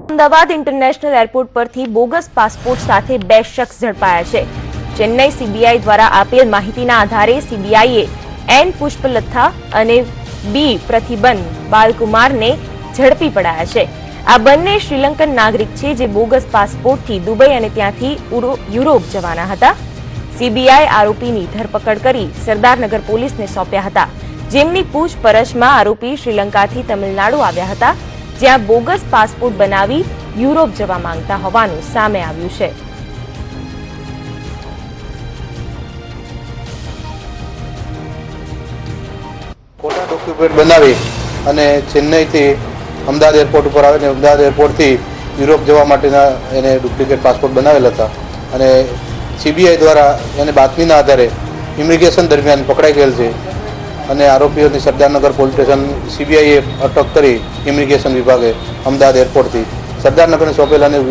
Ahmedabad international airport પરથી bogus passport સાથે 2 શખ્સ ઝડપાયા છે। ચેન્નઈ સીબીઆઈ દ્વારા આપેલ માહિતીના આધારે સીબીઆઈએ એન પુષ્પલતા અને બી પ્રતિબન બાલકુમારને ઝડપી પડાયા છે। આ બંને શ્રીલંકન નાગરિક છે જે બોગસ પાસપોર્ટથી દુબઈ અને ત્યાંથી યુરોપ જવાના હતા। સીબીઆઈ આરોપીની ધરપકડ કરી સરદારનગર પોલીસને સોંપ્યા હતા, જેમની પૂછપરછમાં આરોપી શ્રીલંકાથી તમિલનાડુ આવ્યા હતા, જ્યાં બોગસ પાસપોર્ટ બનાવી યુરોપ જવા માંગતા હોવાનું સામે આવ્યું છે। ખોટા ડોક્યુમેન્ટ બનાવી અને ચેન્નઈથી અમદાવાદ એરપોર્ટ ઉપર આવીને અમદાવાદ એરપોર્ટથી યુરોપ જવા માટેના એને ડુપ્લિકેટ પાસપોર્ટ બનાવેલા હતા અને સીબીઆઈ દ્વારા એને બાતમીના આધારે ઇમિગ્રેશન દરમિયાન પકડાઈ ગયેલ છે અને આરોપીઓની સરદારનગર પોલીસ સ્ટેશન સીબીઆઈએ અટક કરી ઇમિગ્રેશન વિભાગે અમદાવાદ એરપોર્ટથી સરદારનગરને સોંપેલાને